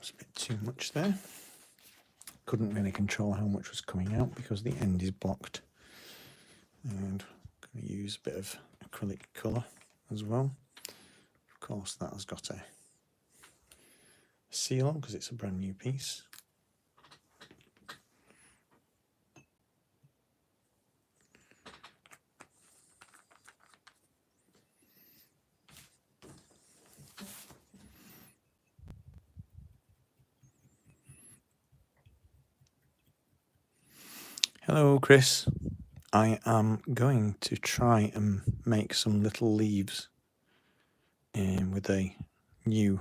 That's a bit too much there. Couldn't really control how much was coming out because the end is blocked. And I'm going to use a bit of acrylic colour as well. Of course, that has got a seal on because it's a brand new piece. Hello, Chris. I am going to try and make some little leaves with a new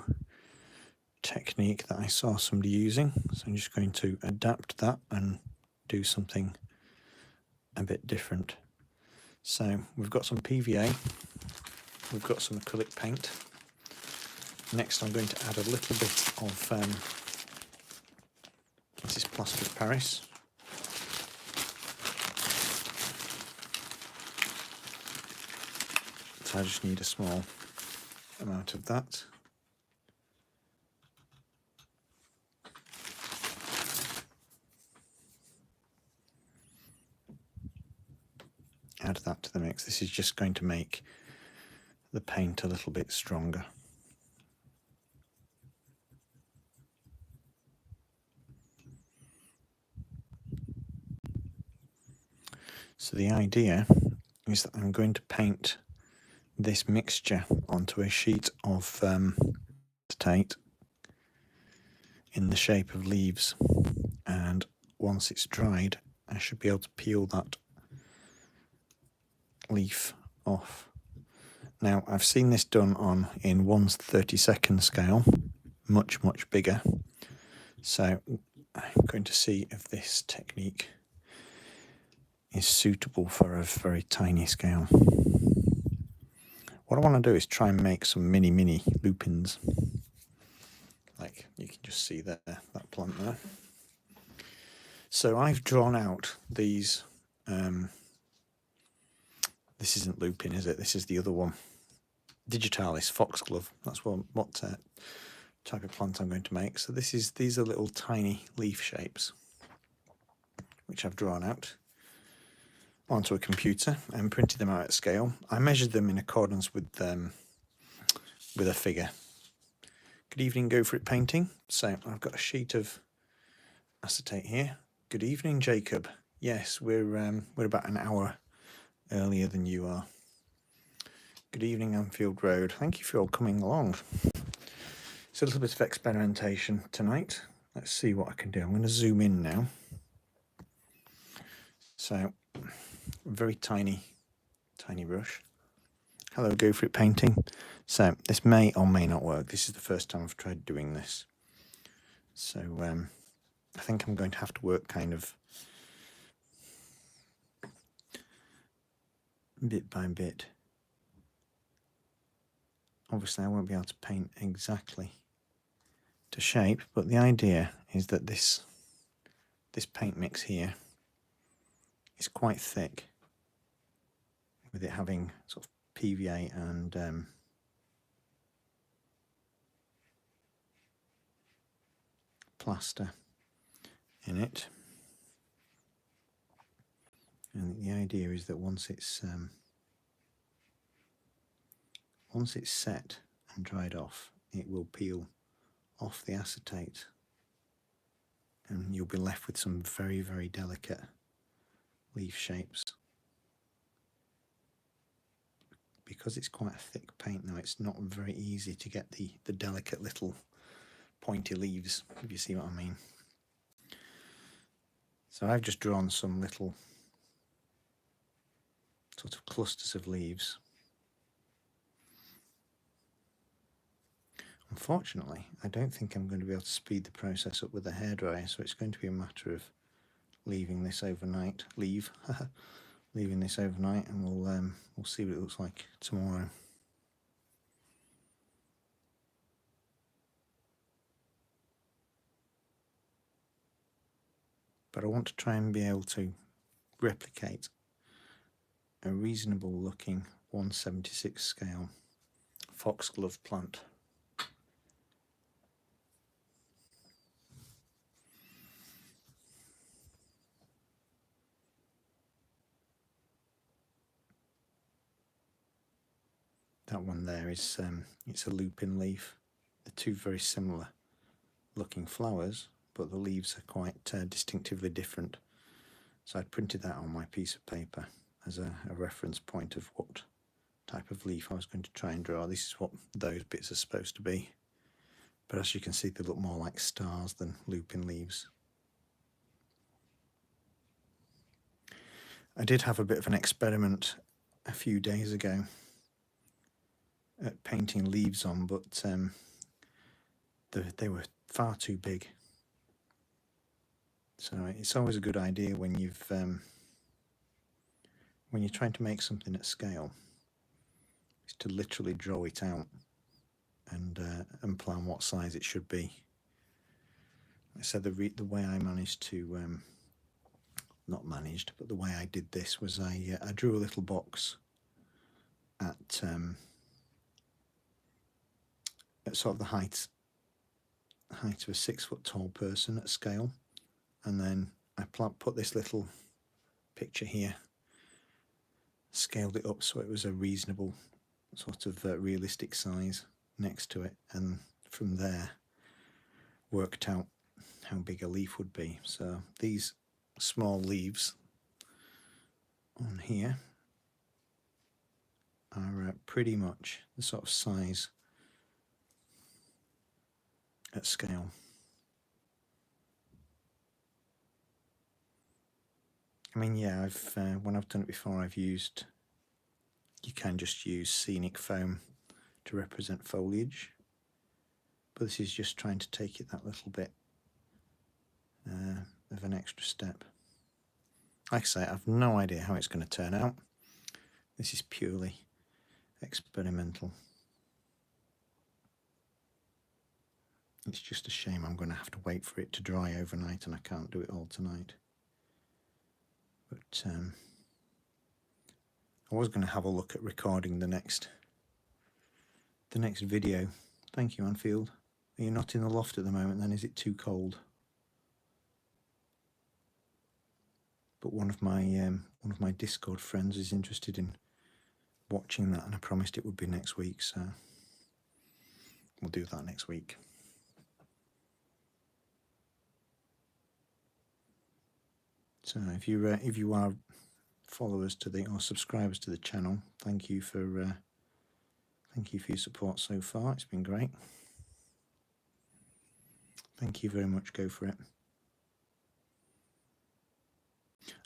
technique that I saw somebody using. So I'm just going to adapt that and do something a bit different. So we've got some PVA, we've got some acrylic paint. Next I'm going to add a little bit of this is plaster of Paris. So I just need a small amount of that. Add that to the mix. This is just going to make the paint a little bit stronger. So the idea is that I'm going to paint this mixture onto a sheet of acetate in the shape of leaves, and once it's dried I should be able to peel that leaf off. Now I've seen this done in 1/32 scale, much bigger, so I'm going to see if this technique is suitable for a very tiny scale. What I want to do is try and make some mini lupins, like you can just see there, that plant there. So I've drawn out these, this isn't lupin, is it? This is the other one, digitalis, foxglove. That's what type of plant I'm going to make. So these are little tiny leaf shapes, which I've drawn out onto a computer and printed them out at scale. I measured them in accordance with a figure. Good evening, Go For It Painting. So I've got a sheet of acetate here. Good evening, Jacob. Yes, we're about an hour earlier than you are. Good evening, Anfield Road. Thank you for all coming along. It's a little bit of experimentation tonight. Let's see what I can do. I'm going to zoom in now. So, very tiny brush. Hello, Go For It Painting. So this may or may not work. This is the first time I've tried doing this. So I think I'm going to have to work kind of bit by bit. Obviously I won't be able to paint exactly to shape, but the idea is that this paint mix here is quite thick, with it having sort of PVA and plaster in it. And the idea is that once it's set and dried off, it will peel off the acetate and you'll be left with some very delicate leaf shapes. Because it's quite a thick paint now, it's not very easy to get the delicate little pointy leaves, if you see what I mean. So I've just drawn some little sort of clusters of leaves. Unfortunately, I don't think I'm going to be able to speed the process up with a hairdryer, so it's going to be a matter of leaving this overnight. Leaving this overnight, and we'll see what it looks like tomorrow. But I want to try and be able to replicate a reasonable looking 1/76 scale foxglove plant. That one there is it's a lupin leaf. They're two very similar looking flowers, but the leaves are quite distinctively different. So I printed that on my piece of paper as a reference point of what type of leaf I was going to try and draw. This is what those bits are supposed to be. But as you can see, they look more like stars than lupin leaves. I did have a bit of an experiment a few days ago at painting leaves on, but they were far too big. So it's always a good idea when you're trying to make something at scale, is to literally draw it out and plan what size it should be. I said the way I managed to not managed, but the way I did this was I drew a little box at sort of the height of a 6 foot tall person at scale, and then I put this little picture here, scaled it up so it was a reasonable sort of realistic size next to it, and from there worked out how big a leaf would be. So these small leaves on here are pretty much the sort of size at scale. I mean, yeah, when I've done it before, you can just use scenic foam to represent foliage, but this is just trying to take it that little bit of an extra step. Like I say, I've no idea how it's going to turn out. This is purely experimental. It's just a shame I'm going to have to wait for it to dry overnight, and I can't do it all tonight. But I was going to have a look at recording the next video. Thank you, Anfield. Are you not in the loft at the moment then? Is it too cold? But one of my Discord friends is interested in watching that, and I promised it would be next week, so we'll do that next week. So if you are followers to or subscribers to the channel, thank you for your support so far. It's been great. Thank you very much. Go for it.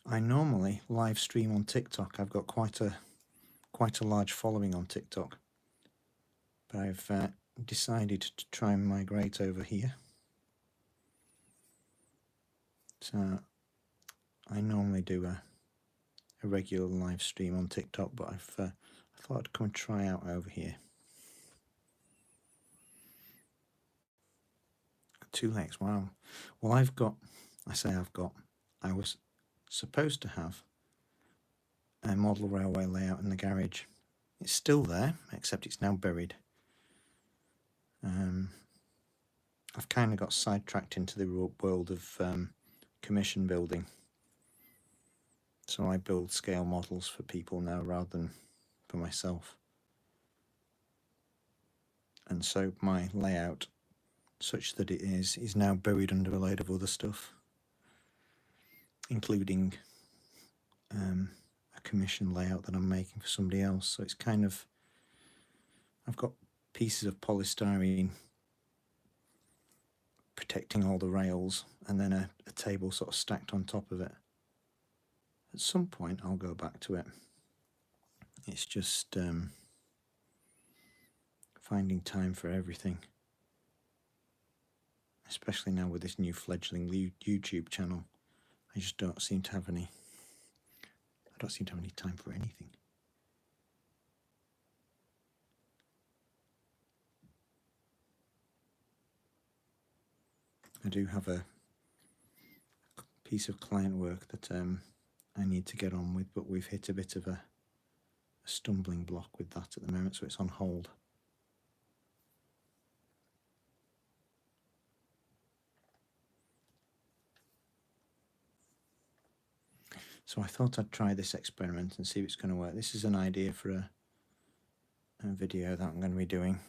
I normally live stream on TikTok. I've got quite a large following on TikTok, but I've decided to try and migrate over here. So I normally do a regular live stream on TikTok, but I thought I'd come and try out over here. 2 legs, wow. Well, I was supposed to have a model railway layout in the garage. It's still there, except it's now buried. I've kind of got sidetracked into the world of commission building. So I build scale models for people now rather than for myself. And so my layout, such that it is now buried under a load of other stuff, including a commission layout that I'm making for somebody else. So it's kind of, I've got pieces of polystyrene protecting all the rails, and then a table sort of stacked on top of it. At some point I'll go back to it. It's just finding time for everything, especially now with this new fledgling YouTube channel. I just don't seem to have any time for anything. I do have a piece of client work that I need to get on with, but we've hit a bit of a stumbling block with that at the moment, so it's on hold. So I thought I'd try this experiment and see if it's going to work. This is an idea for video that I'm going to be doing.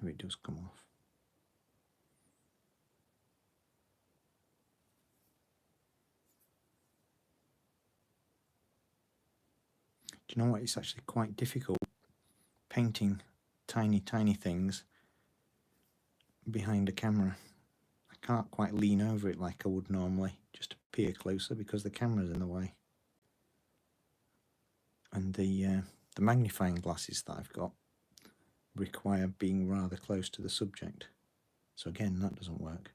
If it does come off. Do you know what? It's actually quite difficult painting tiny things behind a camera. I can't quite lean over it like I would normally, just to peer closer because the camera's in the way. And the magnifying glasses that I've got require being rather close to the subject. So again, that doesn't work.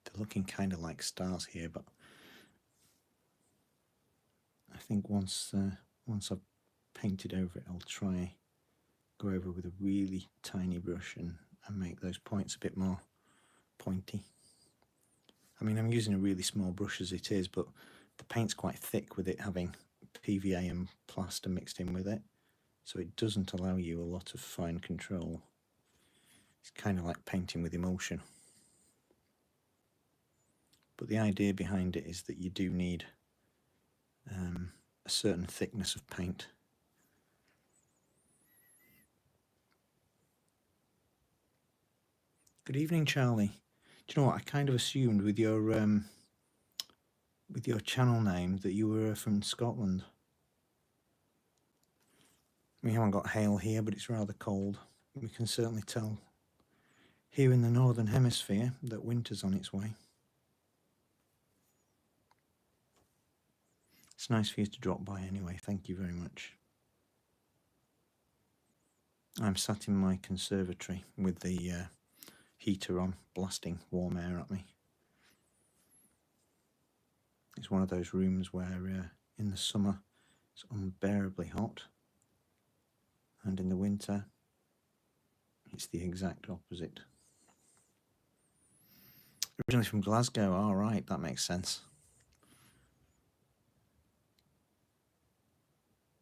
They're looking kind of like stars here, but I think once I've painted over it, I'll try go over with a really tiny brush and make those points a bit more pointy. I mean, I'm using a really small brush as it is, but the paint's quite thick with it having PVA and plaster mixed in with it, so it doesn't allow you a lot of fine control. It's kind of like painting with emulsion. But the idea behind it is that you do need a certain thickness of paint. Good evening, Charlie. Do you know what? I kind of assumed with your channel name that you were from Scotland. We haven't got hail here, but it's rather cold. We can certainly tell here in the northern hemisphere that winter's on its way. It's nice for you to drop by anyway. Thank you very much. I'm sat in my conservatory with the heater on, blasting warm air at me. It's one of those rooms where in the summer it's unbearably hot, and in the winter it's the exact opposite. Originally from Glasgow. All right, that makes sense.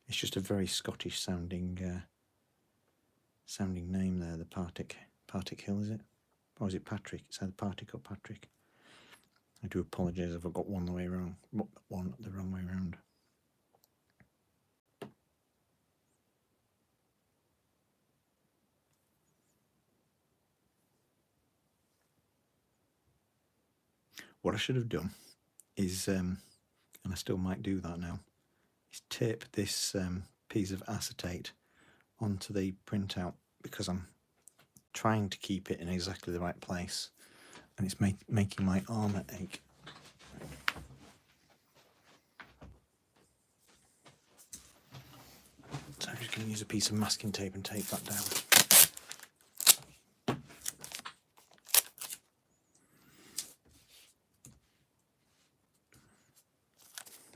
It's just a very Scottish sounding name there, the Partick Hill, is it? Or is it Patrick? It's either Partick or Patrick. I do apologise if I've got one the wrong way around. What I should have done is, and I still might do that now, is tape this piece of acetate onto the printout, because I'm trying to keep it in exactly the right place, and it's making my armour ache. So I'm just going to use a piece of masking tape and tape that down.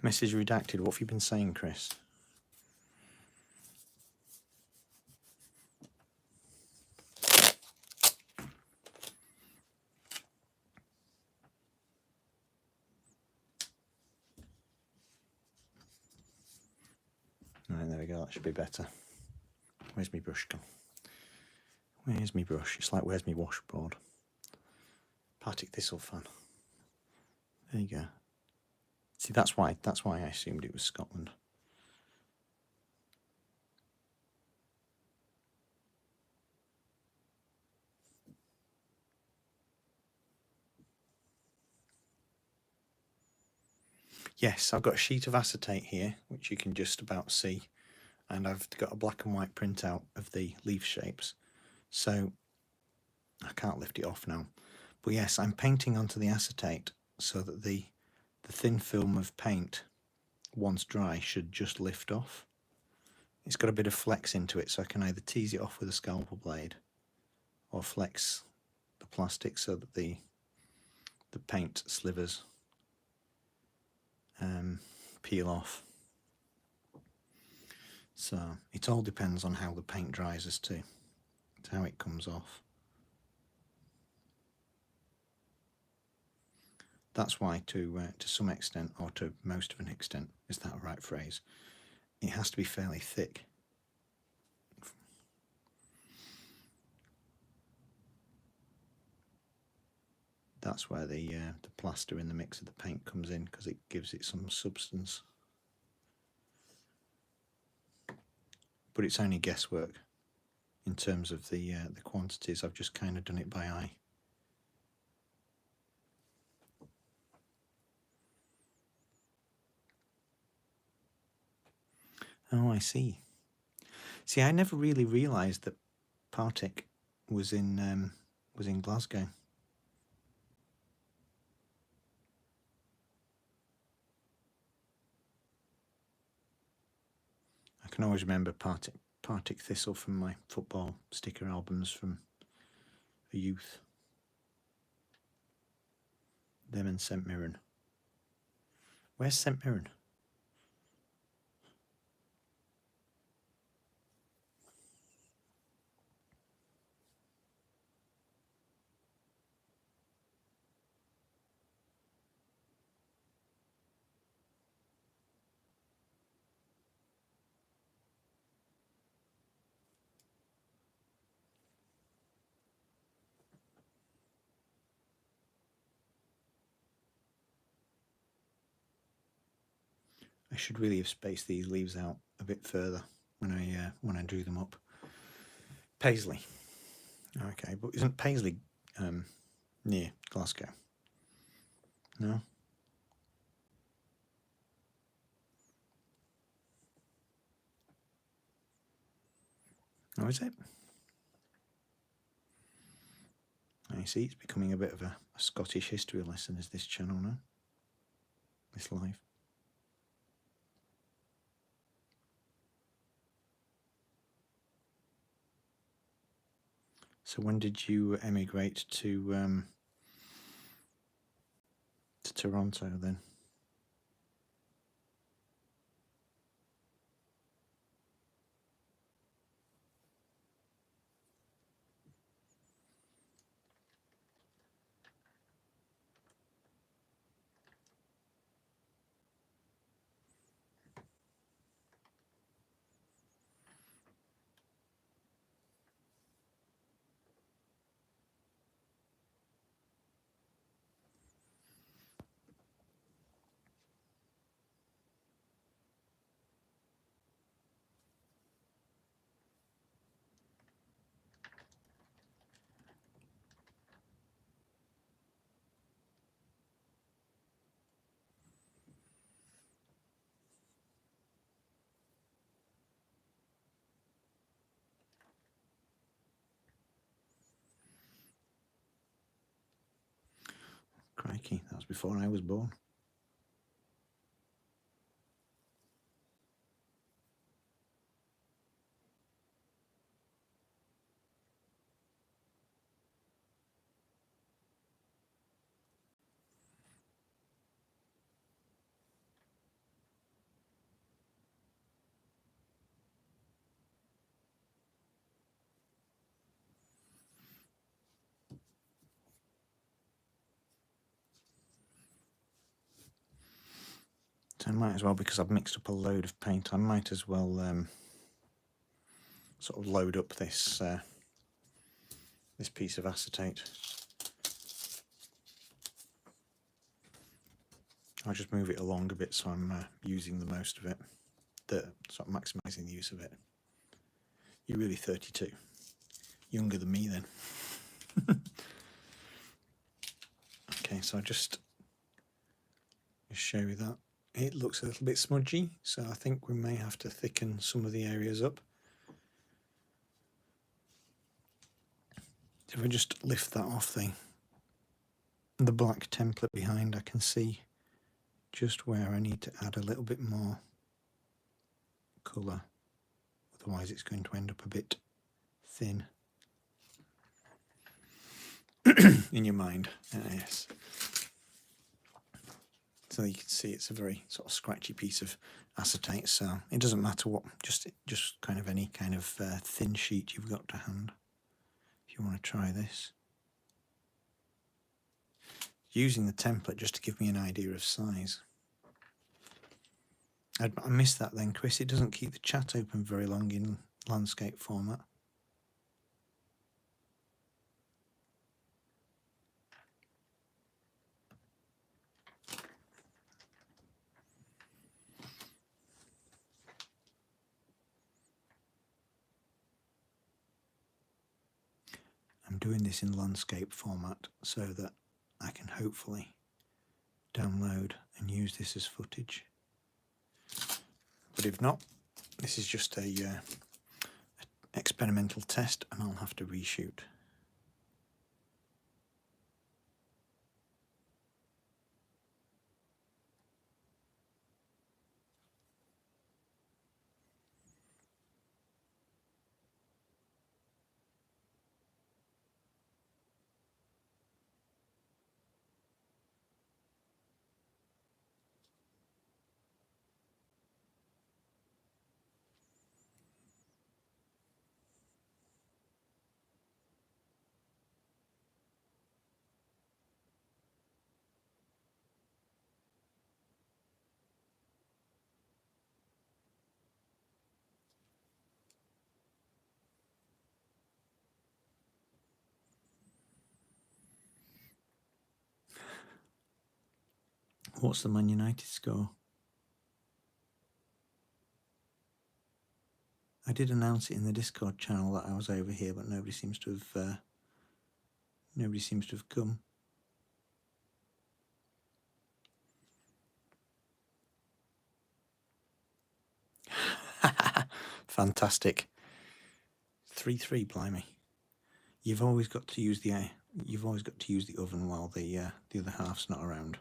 Message redacted. What have you been saying, Chris? Right, there we go. That should be better. Where's my brush gone? Where's my brush? It's like, where's my washboard? Partick thistle fan. There you go. See, that's why I assumed it was Scotland. Yes, I've got a sheet of acetate here, which you can just about see, and I've got a black and white printout of the leaf shapes, so I can't lift it off now. But yes, I'm painting onto the acetate so that the thin film of paint, once dry, should just lift off. It's got a bit of flex into it, so I can either tease it off with a scalpel blade or flex the plastic so that the paint slivers peel off. So it all depends on how the paint dries as to how it comes off. That's why to some extent, or to most of an extent, is that a right phrase, it has to be fairly thick. That's where the plaster in the mix of the paint comes in, because it gives it some substance. But it's only guesswork in terms of the quantities. I've just kind of done it by eye. Oh, I see. See, I never really realised that Partick was in Glasgow. I can always remember Partick Thistle from my football sticker albums from a youth. Them and St Mirren. Where's St Mirren? I should really have spaced these leaves out a bit further when I drew them up. Paisley. Okay, but isn't Paisley near Glasgow? No? Oh, is it? I see, it's becoming a bit of a Scottish history lesson, is this channel now? This live. So when did you emigrate to Toronto then? Crikey, that was before I was born. So I might as well, because I've mixed up a load of paint, I might as well sort of load up this this piece of acetate. I'll just move it along a bit so I'm using the most of it, sort of maximising the use of it. You're really 32. Younger than me then. Okay, so I'll just show you that. It looks a little bit smudgy, so I think we may have to thicken some of the areas up. If I just lift that off the black template behind, I can see just where I need to add a little bit more colour. Otherwise it's going to end up a bit thin in your mind. Yes. So you can see it's a very sort of scratchy piece of acetate, so it doesn't matter what, just kind of any kind of thin sheet you've got to hand. If you want to try this. Using the template just to give me an idea of size. I missed that then, Chris. It doesn't keep the chat open very long in landscape format. doing this in landscape format so that I can hopefully download and use this as footage. But if not, this is just a experimental test and I'll have to reshoot. What's the Man United score? I did announce it in the Discord channel that I was over here, but nobody seems to have come. Fantastic. 3-3, blimey. You've always got to use the oven while the other half's not around.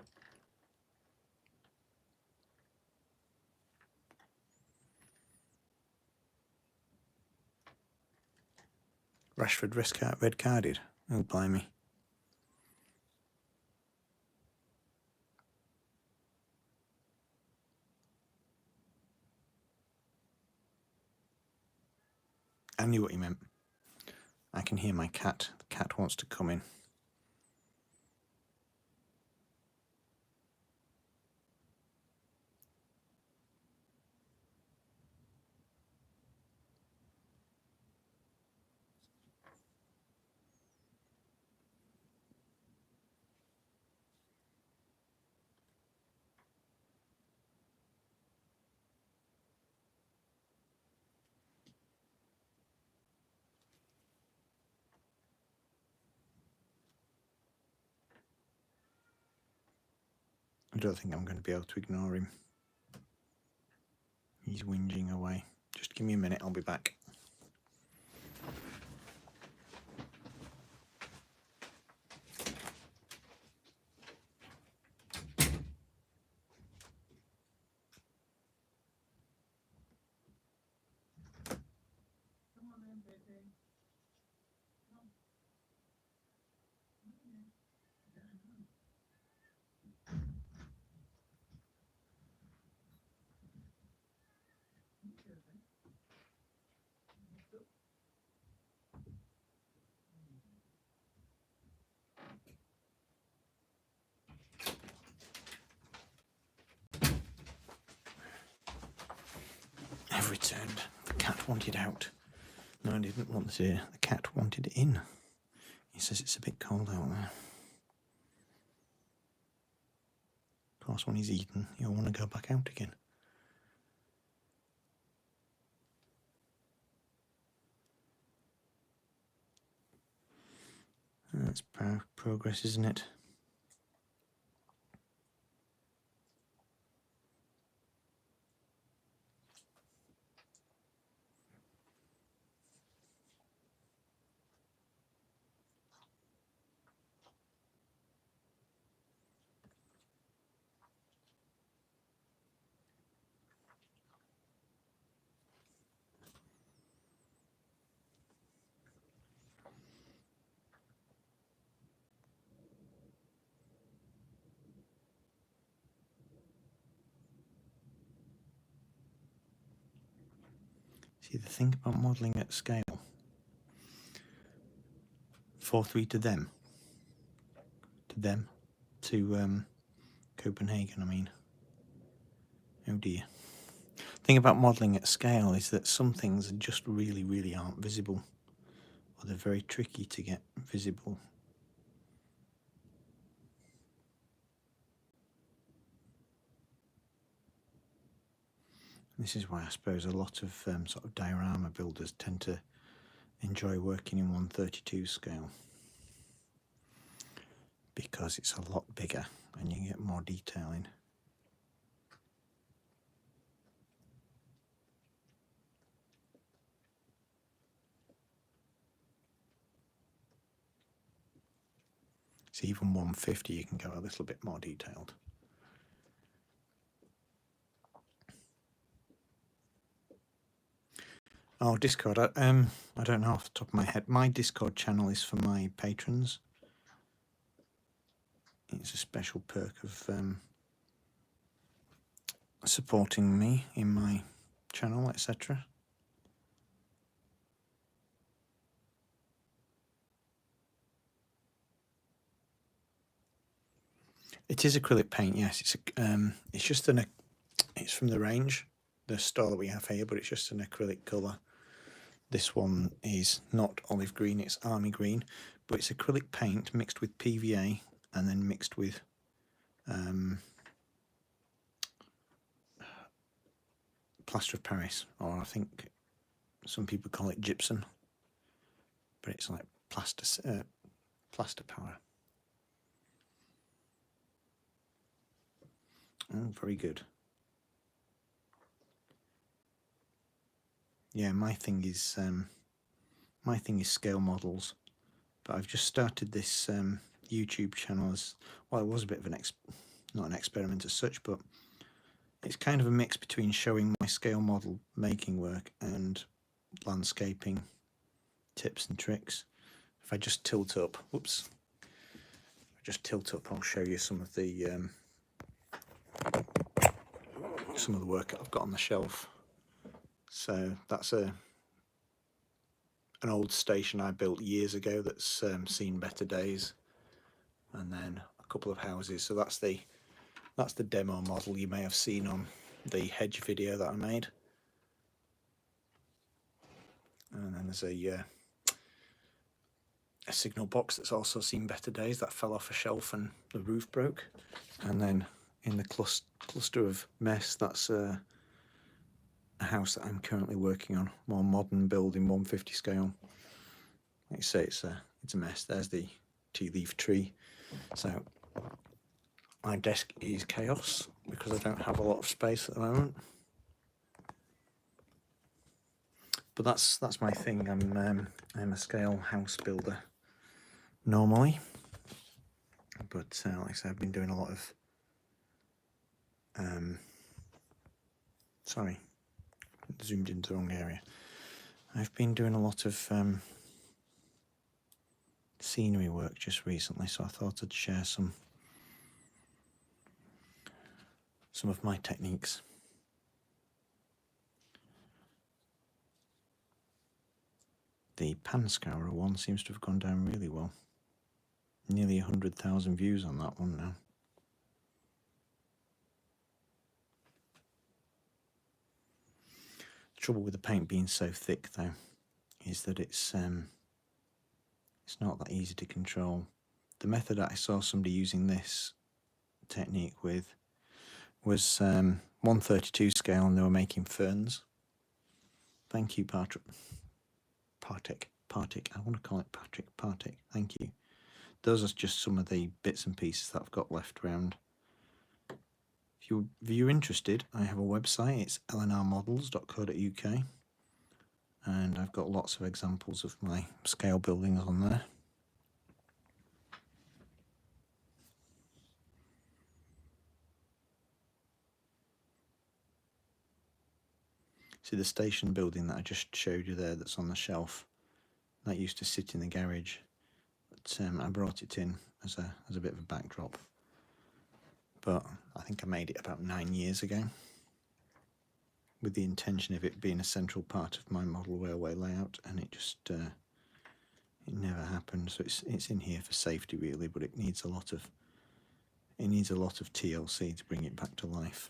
Rashford red carded. Oh, blimey. I knew what he meant. I can hear my cat. The cat wants to come in. I don't think I'm going to be able to ignore him. He's whinging away. Just give me a minute, I'll be back. I've returned. The cat wanted out. No, I didn't want to. The cat wanted in. He says it's a bit cold out there. Of course, when he's eaten, he'll want to go back out again. That's progress, isn't it? See, the thing about modelling at scale, 4-3 to them, to Copenhagen, I mean. Oh dear. The thing about modelling at scale is that some things just really, really aren't visible, or they're very tricky to get visible. This is why I suppose a lot of sort of diorama builders tend to enjoy working in 1/32 scale. because it's a lot bigger and you can get more detail in. So even 150 you can go a little bit more detailed. Oh, Discord, I don't know off the top of my head. My Discord channel is for my patrons. It's a special perk of supporting me in my channel, etc. It is acrylic paint, yes. It's just it's from the range, the store that we have here, but it's just an acrylic colour. This one is not olive green, it's army green, but it's acrylic paint mixed with PVA and then mixed with plaster of Paris, or I think some people call it gypsum, but it's like plaster powder. Oh, very good. Yeah, my thing is scale models, but I've just started this YouTube channel as well. It was a bit of not an experiment as such, but it's kind of a mix between showing my scale model making work and landscaping tips and tricks. If I just tilt up, whoops, I'll show you some of the work I've got on the shelf. So that's an old station I built years ago that's seen better days, and then a couple of houses. So that's the demo model you may have seen on the hedge video that I made. And then there's a signal box that's also seen better days that fell off a shelf and the roof broke. And then in the cluster of mess, that's a house that I'm currently working on, more modern build in 150 scale. Like I say, it's a mess. There's the tea leaf tree. So my desk is chaos because I don't have a lot of space at the moment. But that's my thing. I'm a scale house builder normally, but like I said, I've been doing a lot of sorry, zoomed into the wrong area. I've been doing a lot of scenery work just recently, so I thought I'd share some of my techniques. The pan scourer one seems to have gone down really well. Nearly 100,000 views on that one now. The trouble with the paint being so thick, though, is that it's not that easy to control. The method that I saw somebody using this technique with was 132 scale, and they were making ferns. Thank you, Partick. I want to call it Partick. Thank you. Those are just some of the bits and pieces that I've got left around. If you're interested, I have a website. It's lnrmodels.co.uk, and I've got lots of examples of my scale buildings on there. See the station building that I just showed you there that's on the shelf? That used to sit in the garage, but I brought it in as a bit of a backdrop. But I think I made it about 9 years ago with the intention of it being a central part of my model railway layout, and it just it never happened. So it's in here for safety really, but it needs a lot of TLC to bring it back to life.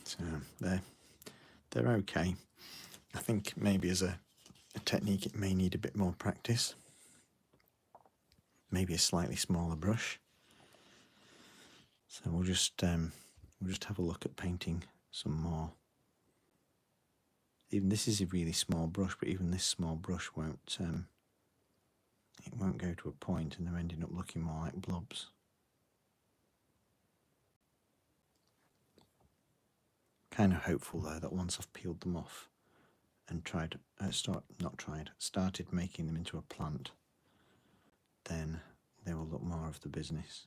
So they're okay. I think maybe as a technique it may need a bit more practice. Maybe a slightly smaller brush. So we'll just have a look at painting some more Even this is a really small brush, but even this small brush won't it won't go to a point, and they're ending up looking more like blobs. Kind of hopeful though that once I've peeled them off and started making them into a plant, then they will look more of the business.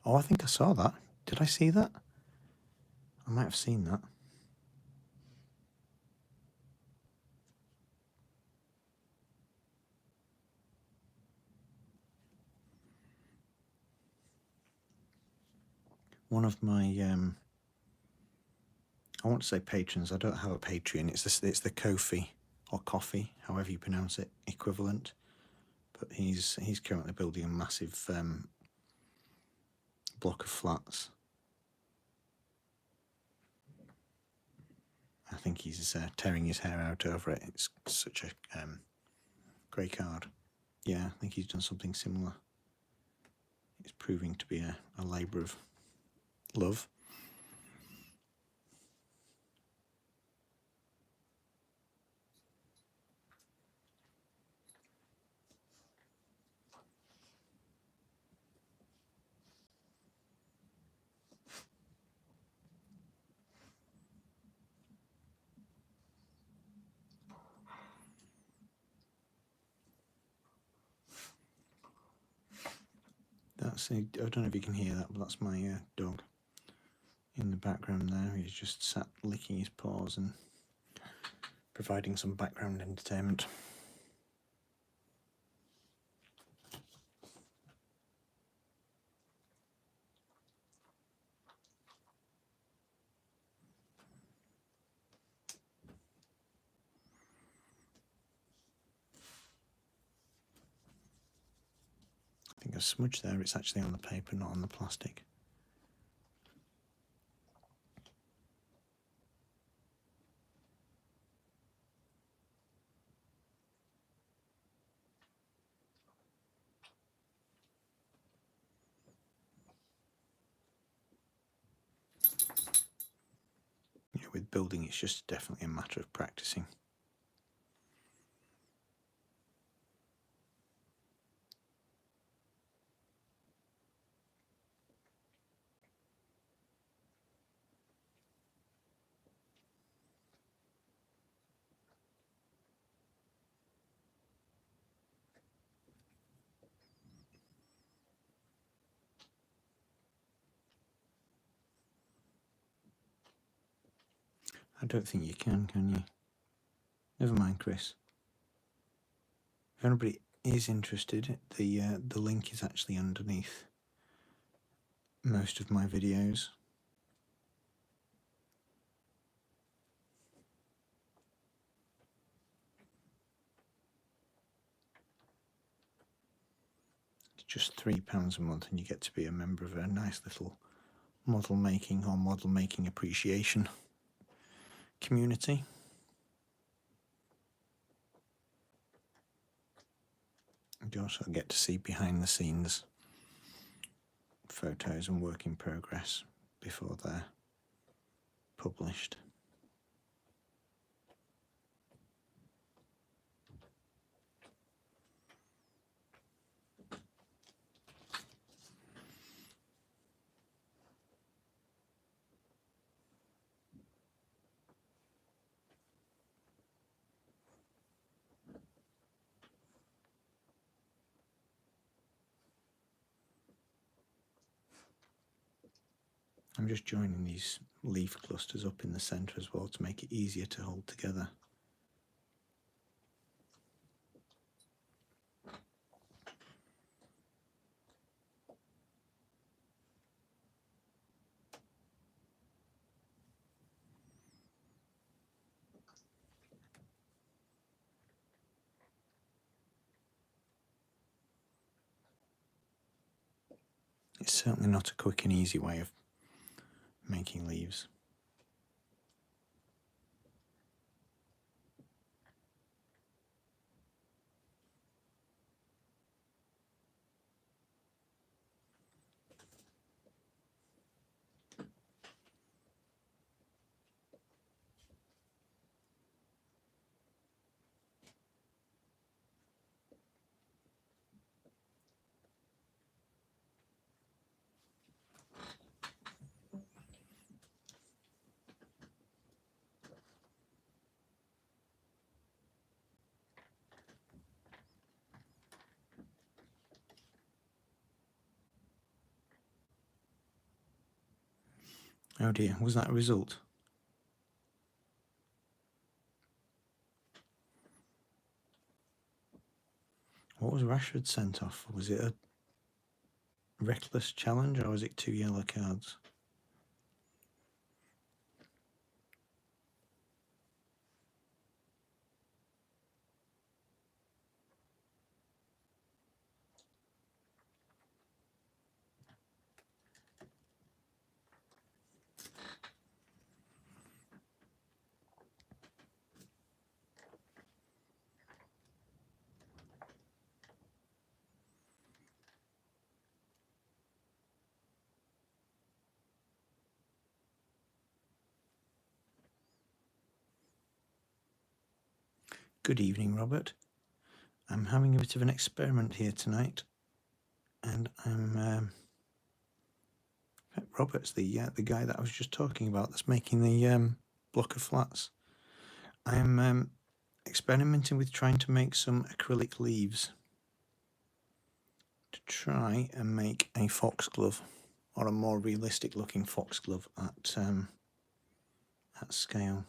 Oh, I think I saw that. Did I see that? I might have seen that. One of my, I want to say patrons, I don't have a Patreon, it's the Ko-fi, or Coffee, however you pronounce it, equivalent. But he's currently building a massive block of flats. I think he's tearing his hair out over it. It's such a grey card. Yeah, I think he's done something similar. It's proving to be a labour of love. I don't know if you can hear that, but that's my dog in the background there. He's just sat licking his paws and providing some background entertainment. I think a smudge there, it's actually on the paper, not on the plastic. Yeah, with building, it's just definitely a matter of practicing. I don't think you can you? Never mind, Chris. If anybody is interested, the link is actually underneath most of my videos. It's just £3 a month, and you get to be a member of a nice little model making or model making appreciation community. You also get to see behind the scenes photos and work in progress before they're published. I'm just joining these leaf clusters up in the centre as well to make it easier to hold together. It's certainly not a quick and easy way of making leaves. Oh dear, was that a result? What was Rashford sent off? Was it a reckless challenge or was it 2 yellow cards? Good evening, Robert. I'm having a bit of an experiment here tonight, and Robert's the guy that I was just talking about that's making the block of flats. I'm experimenting with trying to make some acrylic leaves to try and make a foxglove, or a more realistic looking foxglove at scale.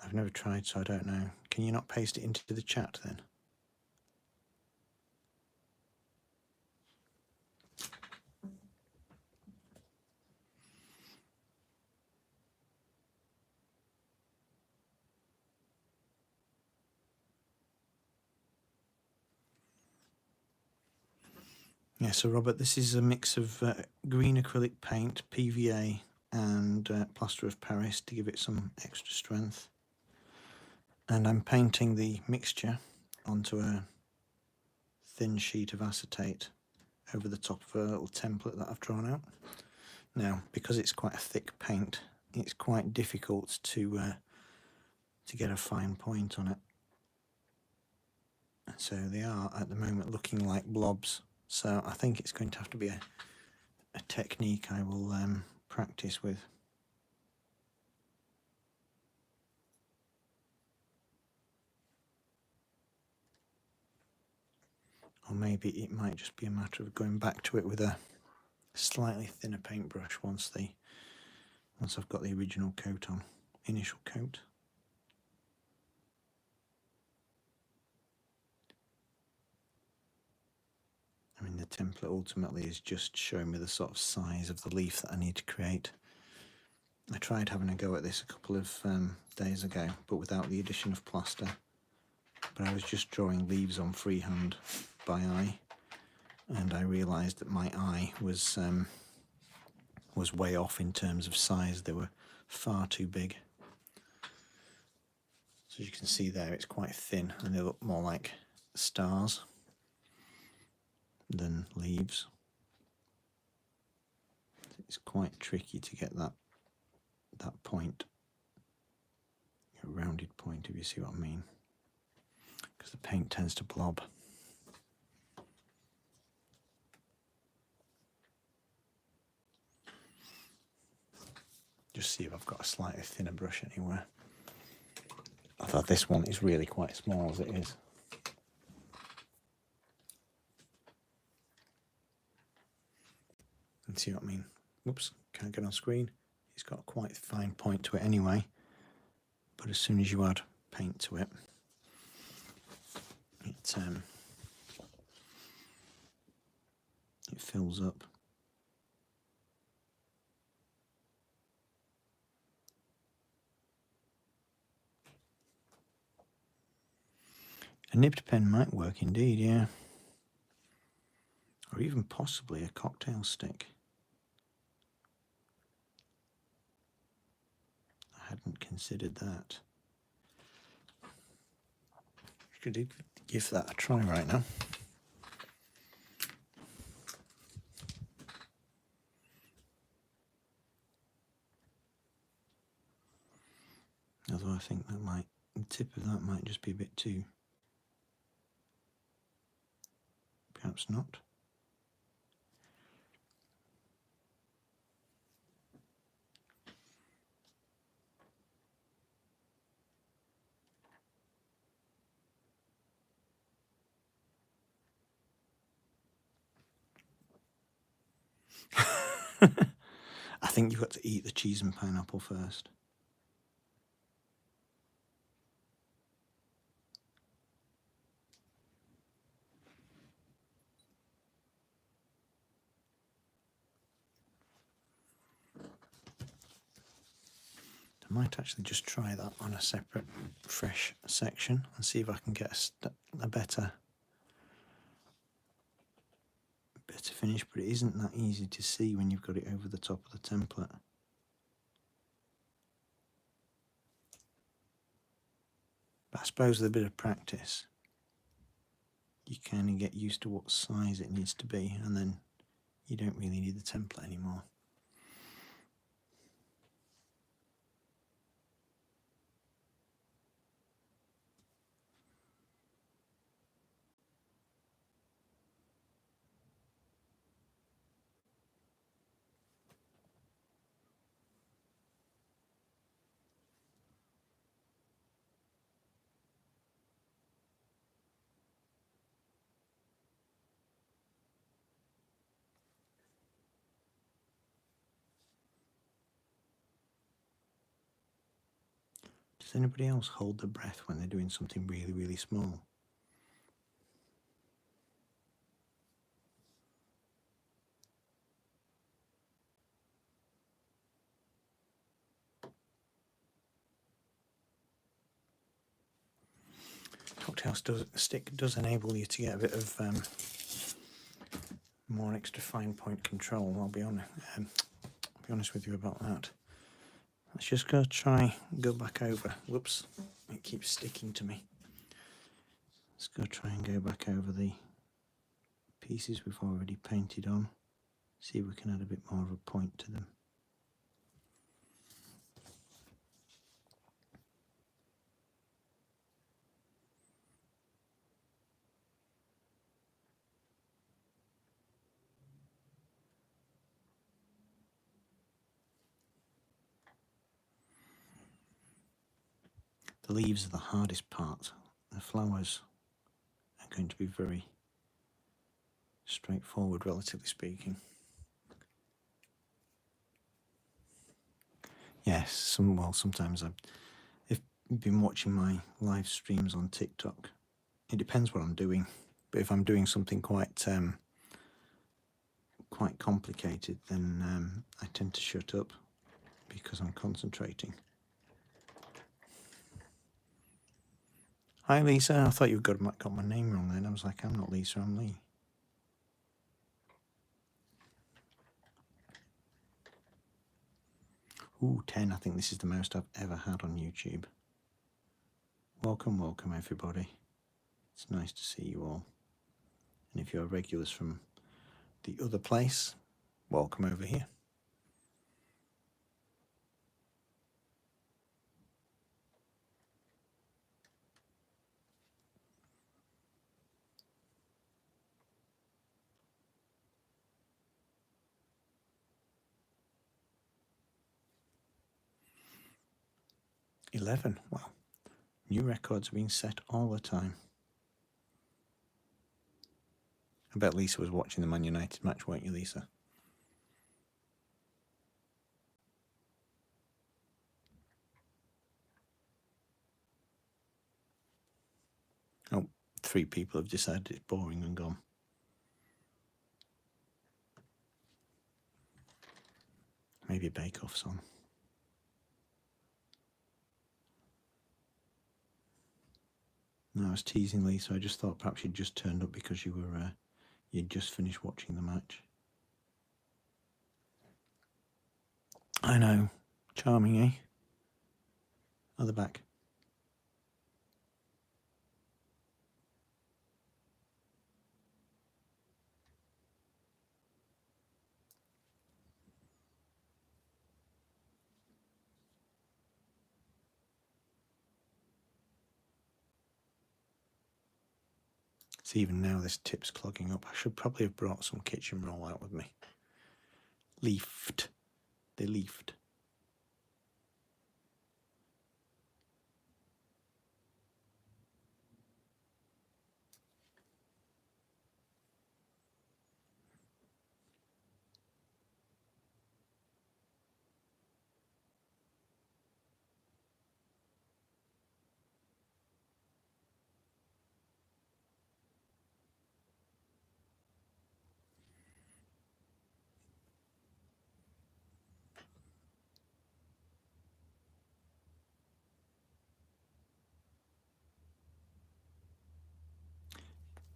I've never tried, so I don't know. Can you not paste it into the chat then? Yeah, so Robert, this is a mix of green acrylic paint, PVA, and plaster of Paris to give it some extra strength. And I'm painting the mixture onto a thin sheet of acetate over the top of a little template that I've drawn out. Now, because it's quite a thick paint, it's quite difficult to get a fine point on it. So they are at the moment looking like blobs. So I think it's going to have to be a technique I will practice with. Or maybe it might just be a matter of going back to it with a slightly thinner paintbrush once I've got the original coat on, initial coat. I mean, the template ultimately is just showing me the sort of size of the leaf that I need to create. I tried having a go at this a couple of days ago, but without the addition of plaster. But I was just drawing leaves on freehand by eye, and I realised that my eye was way off in terms of size. They were far too big. So as you can see there, it's quite thin, and they look more like stars than leaves. It's quite tricky to get that point, a rounded point, if you see what I mean, because the paint tends to blob. Just see if I've got a slightly thinner brush anywhere. I thought this one is really quite small as it is. And see what I mean? Whoops, can't get on screen. It's got a quite fine point to it anyway. But as soon as you add paint to it, it fills up. A nibbed pen might work indeed, yeah. Or even possibly a cocktail stick. I hadn't considered that. Could give that a try right now. Although I think that the tip of that might just be a bit too. Perhaps not. I think you've got to eat the cheese and pineapple first. I might actually just try that on a separate, fresh section and see if I can get a better finish, but it isn't that easy to see when you've got it over the top of the template. But I suppose with a bit of practice, you kind of get used to what size it needs to be, and then you don't really need the template anymore. Does anybody else hold their breath when they're doing something really, really small? Cocktail stick does enable you to get a bit of more extra fine point control. I'll be honest with you about that. Let's just go back over. Whoops, it keeps sticking to me. Let's go try and go back over the pieces we've already painted on. See if we can add a bit more of a point to them. The leaves are the hardest part. The flowers are going to be very straightforward, relatively speaking. Yes, sometimes if you've been watching my live streams on TikTok, it depends what I'm doing. But if I'm doing something quite complicated, then I tend to shut up because I'm concentrating. Hi Lisa, I thought you got my name wrong then. I was like, I'm not Lisa, I'm Lee. Ooh, 10. I think this is the most I've ever had on YouTube. Welcome everybody. It's nice to see you all. And if you're regulars from the other place, welcome over here. $11. Wow. New records are being set all the time. I bet Lisa was watching the Man United match, weren't you, Lisa? Oh, 3 people have decided it's boring and gone. Maybe a bake-off's on. No, I was teasing Lee, so I just thought perhaps you'd just turned up because you'd just finished watching the match. I know. Charming, eh? Other back. See, even now this tip's clogging up. I should probably have brought some kitchen roll out with me. Leafed. They leafed.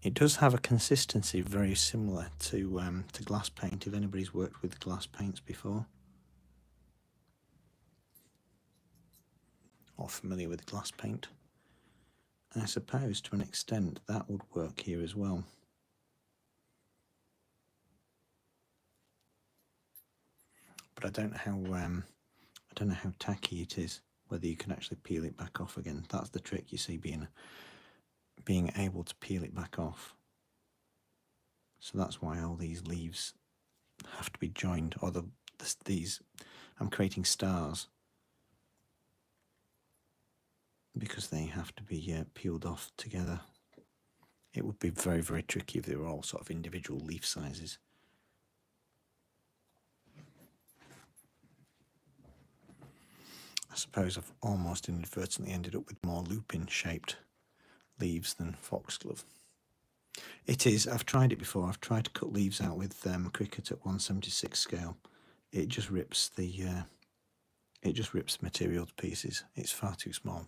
It does have a consistency very similar to glass paint, if anybody's worked with glass paints before. Or familiar with glass paint. I suppose to an extent that would work here as well. But I don't know how tacky it is, whether you can actually peel it back off again. That's the trick, you see, being able to peel it back off. So that's why all these leaves have to be joined, or these I'm creating stars because they have to be peeled off together. It would be very, very tricky if they were all sort of individual leaf sizes. I suppose I've almost inadvertently ended up with more lupin shaped leaves than foxglove. It is. I've tried it before. I've tried to cut leaves out with cricket at 1/76 scale. It just rips the material to pieces. It's far too small.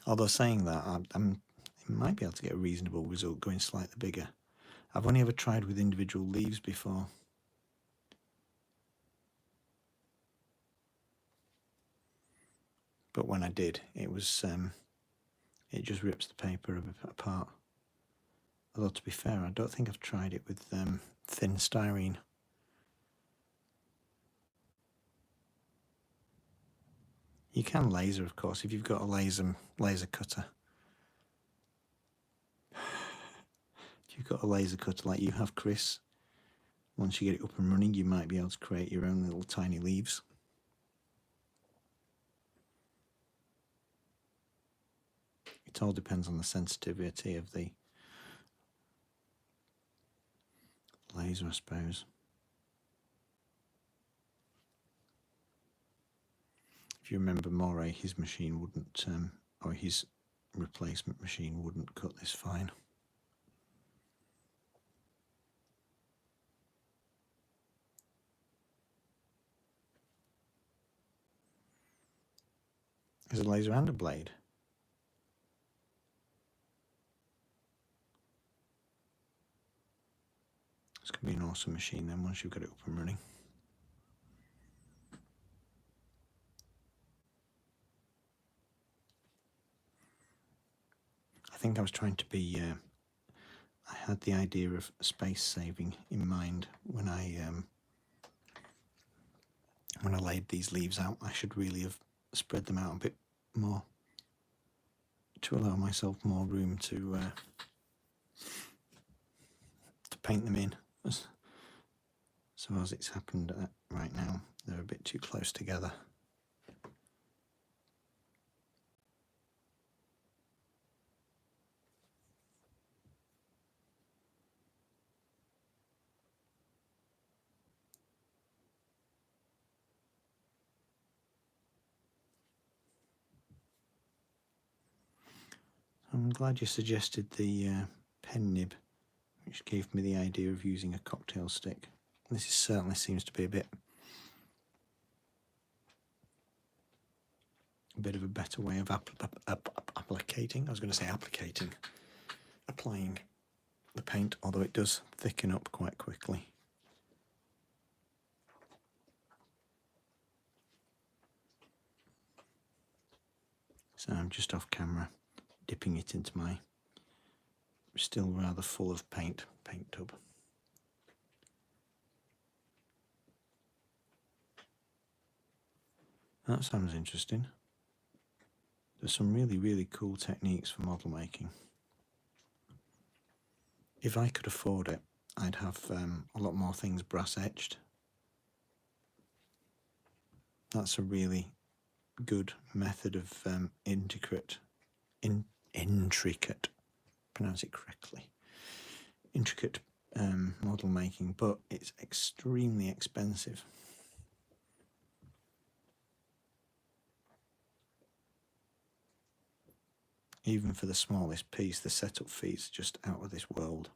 Although saying that, I might be able to get a reasonable result going slightly bigger. I've only ever tried with individual leaves before. But when I did, it was it just rips the paper apart. Although to be fair, I don't think I've tried it with thin styrene. You can laser, of course, if you've got a laser cutter. If you've got a laser cutter like you have, Chris, once you get it up and running, you might be able to create your own little tiny leaves. It all depends on the sensitivity of the laser, I suppose. If you remember Moray, his machine wouldn't, or his replacement machine wouldn't cut this fine. There's a laser and a blade. It's going to be an awesome machine then once you've got it up and running. I think I was trying to be, I had the idea of space saving in mind when I laid these leaves out. I should really have spread them out a bit more to allow myself more room to paint them in. So as it's happened right now, they're a bit too close together. I'm glad you suggested the pen nib which gave me the idea of using a cocktail stick. This certainly seems to be a bit of a better way of applicating. I was going to say applying the paint, although it does thicken up quite quickly. So I'm just off camera dipping it into my still rather full of paint tub. That sounds interesting. There's some really cool techniques for model making. If I could afford it, I'd have a lot more things brass etched. That's a really good method of intricate, pronounce it correctly, intricate model making, but it's extremely expensive. Even for the smallest piece, the setup fees are just out of this world.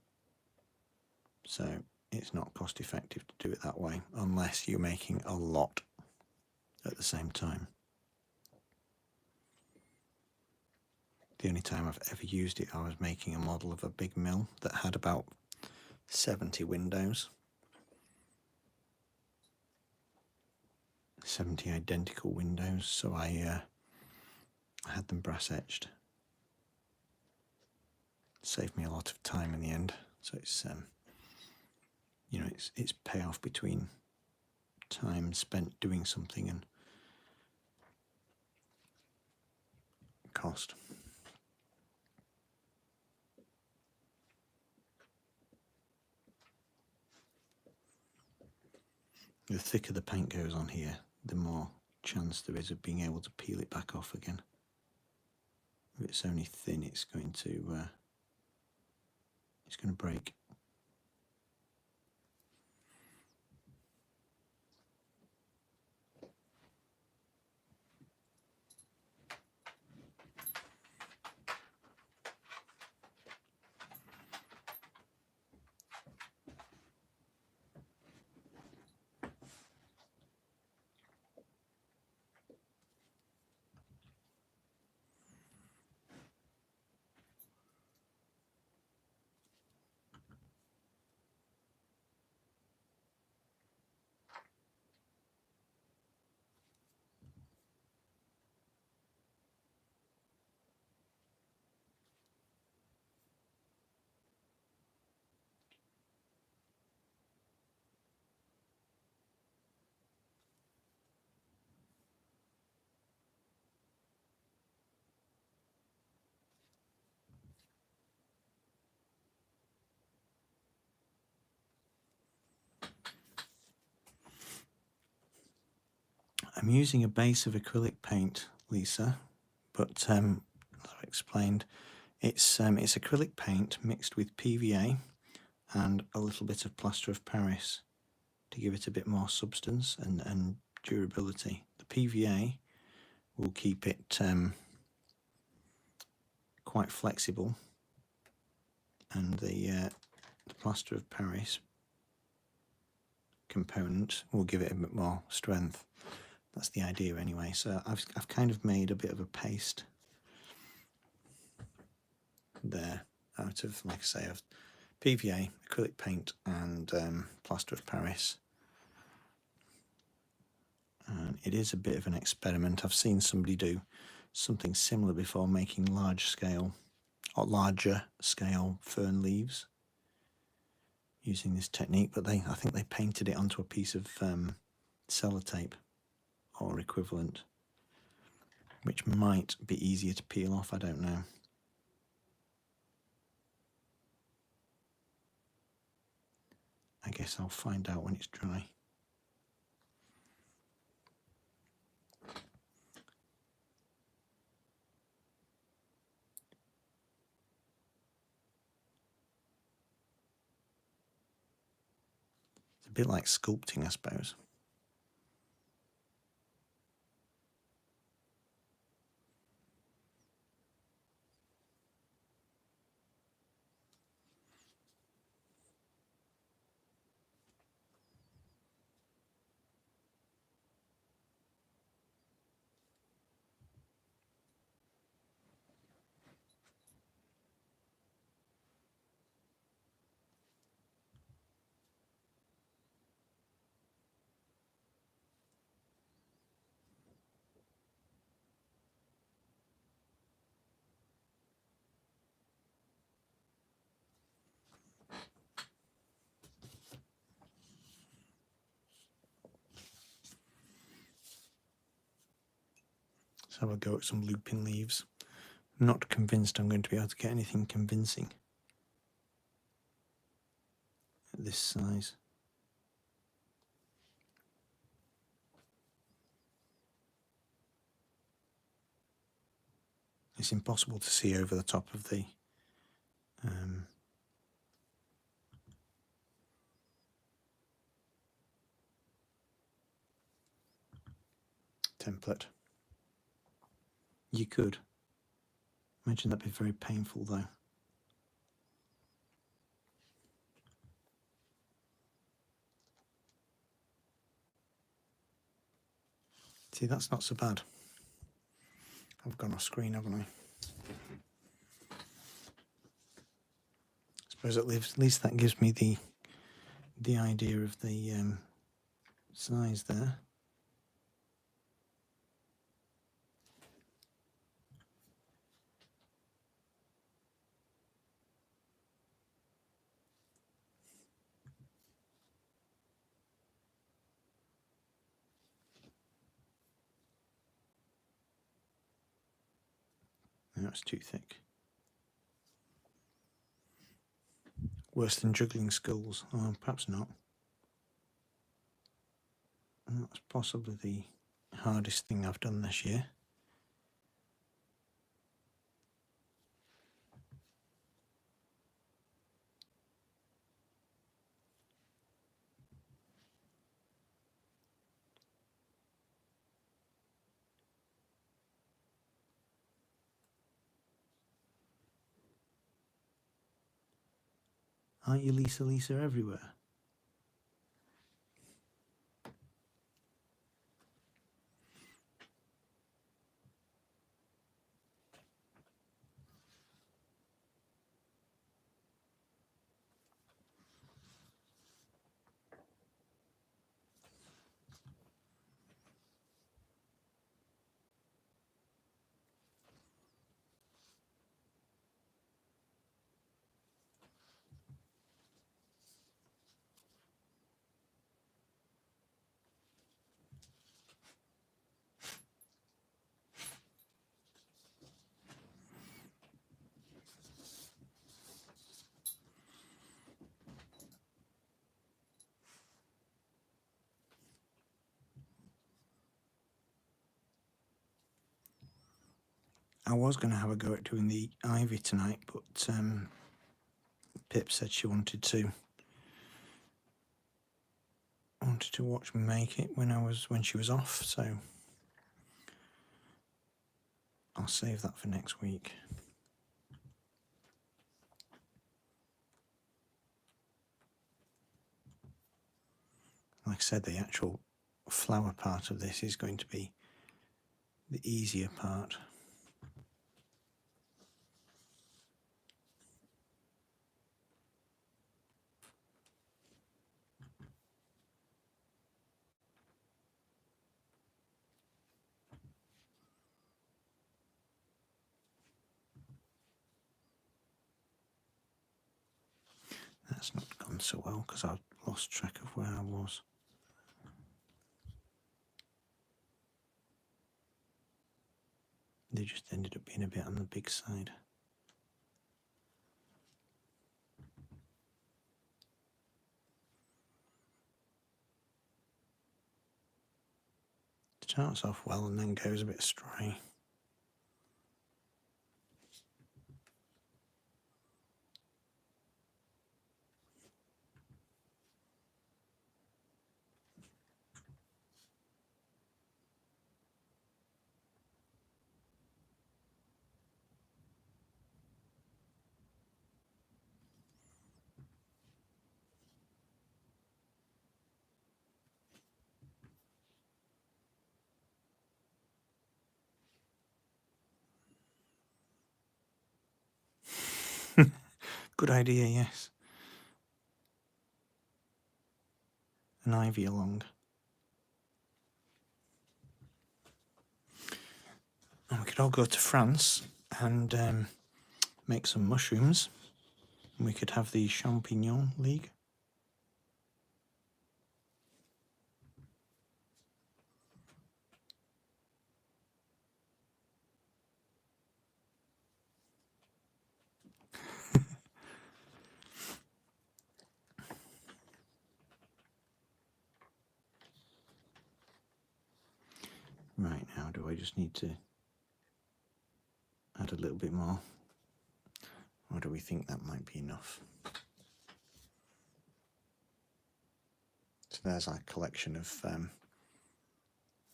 So it's not cost effective to do it that way, unless you're making a lot at the same time. The only time I've ever used it, I was making a model of a big mill that had about 70 windows. 70 identical windows, so I had them brass etched. Saved me a lot of time in the end. So it's you know, it's payoff between time spent doing something and cost. The thicker the paint goes on here, the more chance there is of being able to peel it back off again. If it's only thin, it's going to break. I'm using a base of acrylic paint, Lisa, but as I explained, it's acrylic paint mixed with PVA and a little bit of plaster of Paris to give it a bit more substance and durability. The PVA will keep it quite flexible, and the plaster of Paris component will give it a bit more strength. That's the idea anyway. So I've kind of made a bit of a paste there out of, like I say, of PVA, acrylic paint and plaster of Paris. And it is a bit of an experiment. I've seen somebody do something similar before, making larger scale fern leaves using this technique, but I think they painted it onto a piece of sellotape or equivalent, which might be easier to peel off, I don't know. I guess I'll find out when it's dry. It's a bit like sculpting, I suppose. have a go at some lupin leaves. I'm not convinced I'm going to be able to get anything convincing at this size. It's impossible to see over the top of the template. You could. Imagine that'd be very painful though. See, that's not so bad. I've gone off screen, haven't I? I suppose at least that gives me the idea of the size there. No, it's too thick. Worse than juggling skulls? Oh, perhaps not. That's possibly the hardest thing I've done this year. Aren't you Lisa everywhere? I was going to have a go at doing the ivy tonight, but Pip said she wanted to watch me make it when she was off, so I'll save that for next week. Like I said, the actual flower part of this is going to be the easier part. That's not gone so well because I've lost track of where I was. They just ended up being a bit on the big side. Starts off well and then goes a bit astray. Good idea, yes. An ivy along. And we could all go to France and make some mushrooms. And we could have the Champignon League. Right, now do I just need to add a little bit more, or do we think that might be enough? So there's our collection of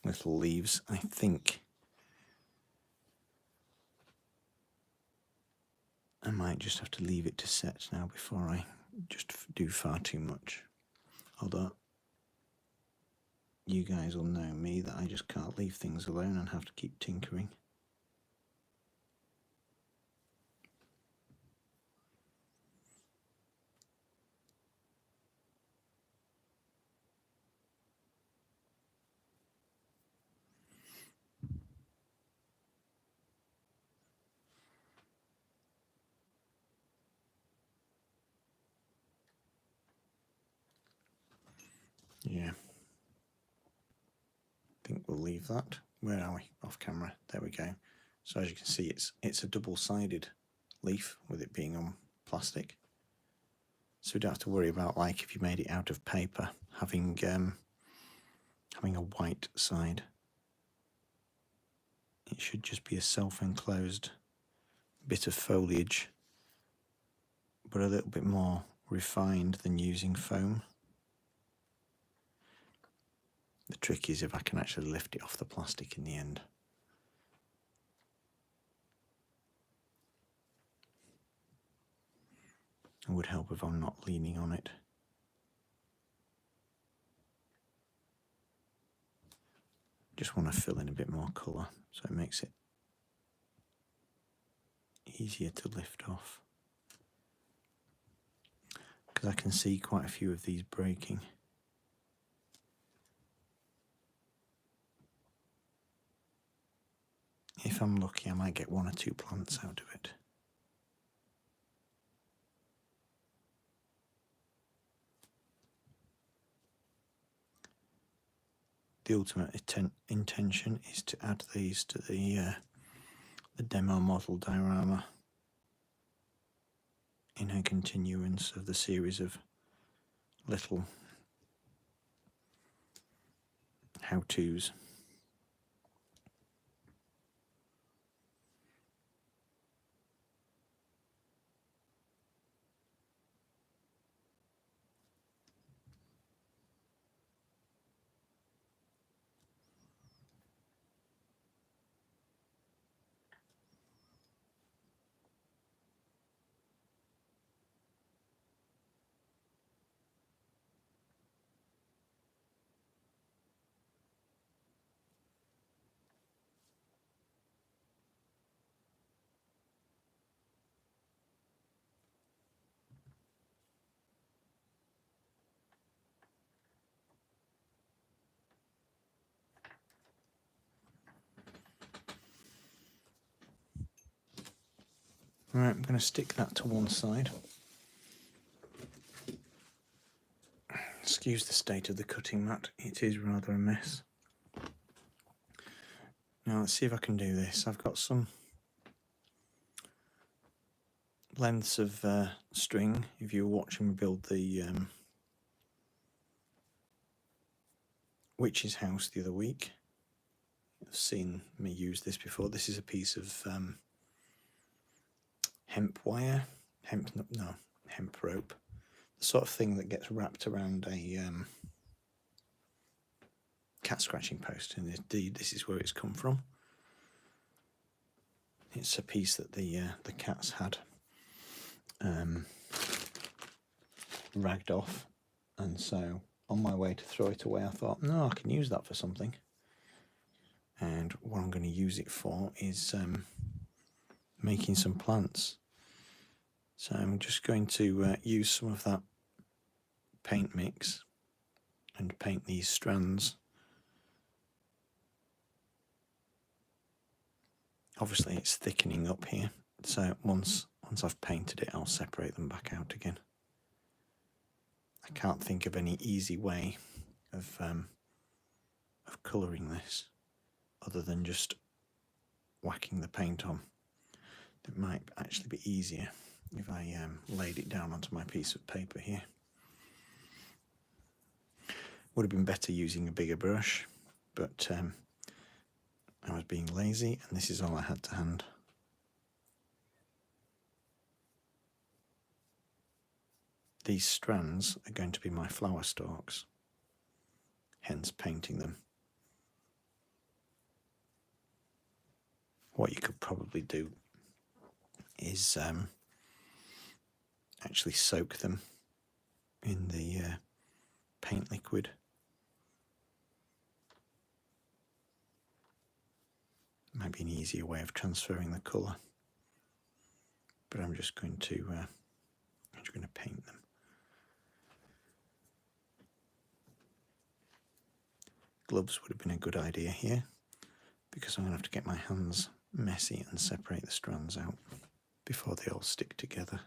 little leaves. I think I might just have to leave it to set now before I just do far too much. Although you guys will know me that I just can't leave things alone and have to keep tinkering. Yeah. I think we'll leave that. Where are we? Off camera. There we go. So as you can see, it's a double-sided leaf with it being on plastic. So we don't have to worry about, like, if you made it out of paper, having a white side. It should just be a self-enclosed bit of foliage, but a little bit more refined than using foam. The trick is if I can actually lift it off the plastic in the end. It would help if I'm not leaning on it. Just want to fill in a bit more colour so it makes it easier to lift off. Because I can see quite a few of these breaking. If I'm lucky, I might get 1 or 2 plants out of it. The ultimate intention is to add these to the demo model diorama in a continuance of the series of little how-tos. Right, I'm going to stick that to one side. Excuse the state of the cutting mat, it is rather a mess. Now let's see if I can do this. I've got some lengths of string. If you were watching me build the witch's house the other week, you've seen me use this before. This is a piece of hemp wire, hemp rope, the sort of thing that gets wrapped around a cat scratching post, and indeed this is where it's come from. It's a piece that the cats had ragged off, and so on my way to throw it away I thought, no, I can use that for something. And what I'm going to use it for is making some plants. So I'm just going to use some of that paint mix and paint these strands. Obviously it's thickening up here, so once I've painted it, I'll separate them back out again. I can't think of any easy way of colouring this other than just whacking the paint on. It might actually be easier if I laid it down onto my piece of paper here. Would have been better using a bigger brush, but I was being lazy, and this is all I had to hand. These strands are going to be my flower stalks, hence painting them. What you could probably do is actually soak them in the paint liquid. Might be an easier way of transferring the colour, but I'm just going to paint them. Gloves would have been a good idea here, because I'm going to have to get my hands messy and separate the strands out before they all stick together.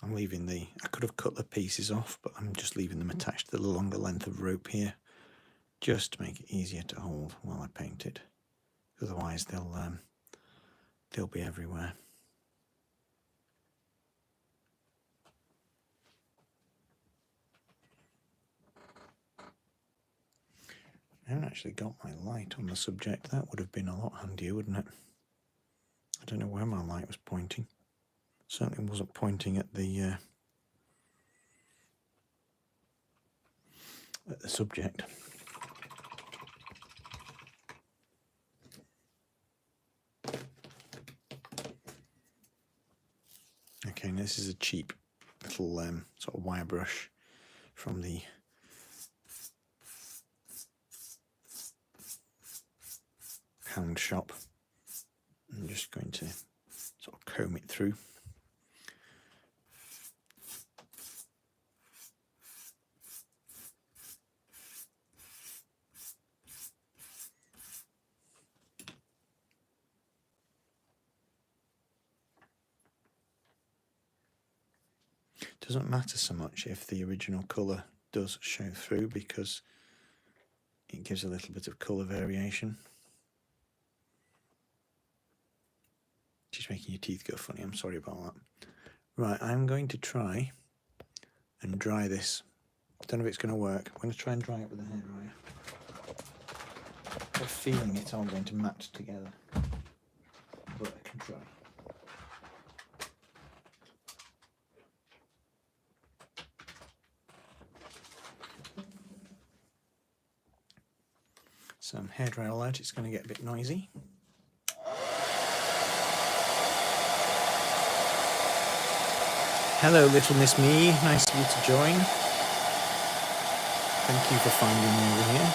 I'm leaving I could have cut the pieces off, but I'm just leaving them attached to the longer length of rope here, just to make it easier to hold while I paint it. Otherwise they'll be everywhere. I haven't actually got my light on the subject. That would have been a lot handier, wouldn't it? I don't know where my light was pointing. Certainly wasn't pointing at the subject. Okay, now this is a cheap little sort of wire brush from the pound shop. I'm just going to sort of comb it through. Doesn't matter so much if the original colour does show through, because it gives a little bit of colour variation. Just making your teeth go funny, I'm sorry about that. Right, I'm going to try and dry this. Don't know if it's going to work. I'm going to try and dry it with a hairdryer. I have a feeling it's all going to match together, but I can try. Some hairdryer all out, it's going to get a bit noisy. Hello, little Miss Me. Nice of you to join. Thank you for finding me over here.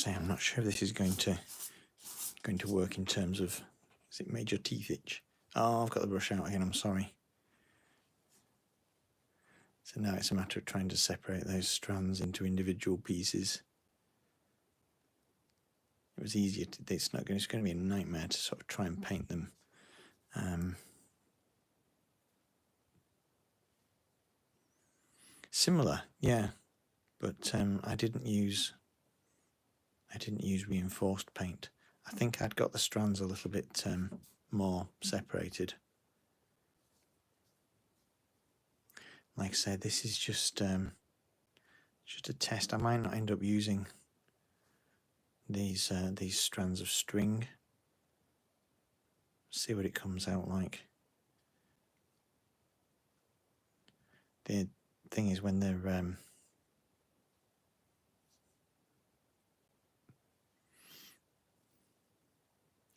I'm not sure if this is going to work in terms of, has it made your teeth itch? Oh, I've got the brush out again, I'm sorry. So now it's a matter of trying to separate those strands into individual pieces. It was easier to, it's going to be a nightmare to sort of try and paint them. Similar, yeah, but I didn't use reinforced paint. I think I'd got the strands a little bit more separated. Like I said, this is just a test. I might not end up using these strands of string. See what it comes out like. The thing is, when they're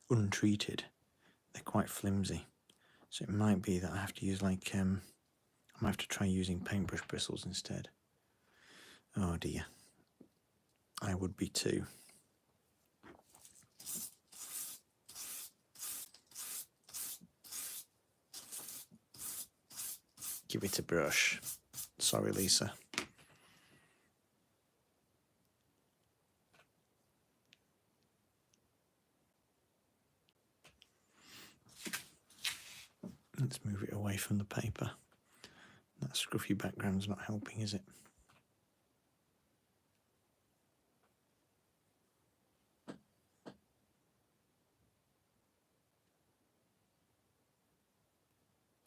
untreated, they're quite flimsy. So it might be that I have to use like, I might have to try using paintbrush bristles instead. Oh dear. I would be too. Give it a brush. Sorry, Lisa. Let's move it away from the paper. That scruffy background's not helping, is it?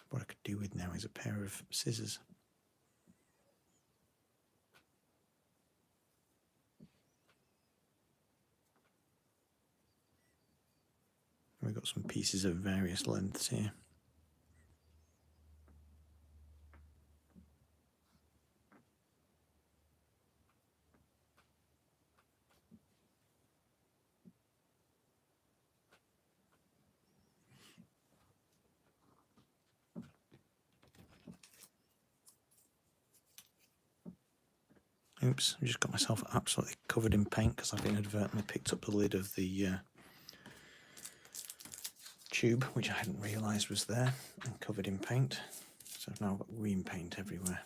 What I could do with now is a pair of scissors. We've got some pieces of various lengths here. Oops, I just got myself absolutely covered in paint because I've inadvertently picked up the lid of the tube, which I hadn't realised was there, and covered in paint. So I've now got green paint everywhere.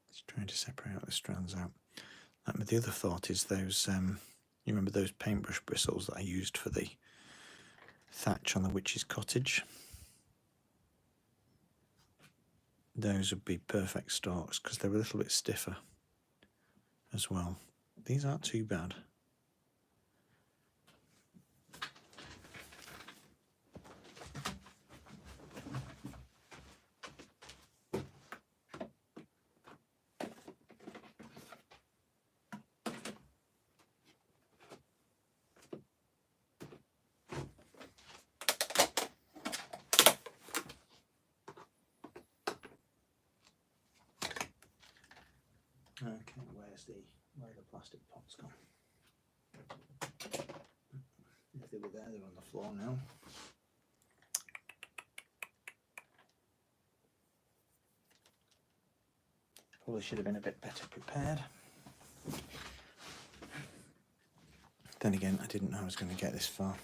Just trying to separate the strands out. But the other thought is those, you remember those paintbrush bristles that I used for the thatch on the witch's cottage? Those would be perfect stalks because they're a little bit stiffer as well. These aren't too bad. Okay, where the plastic pots gone? If they were there, they're on the floor now. Probably should have been a bit better prepared. Then again, I didn't know I was going to get this far.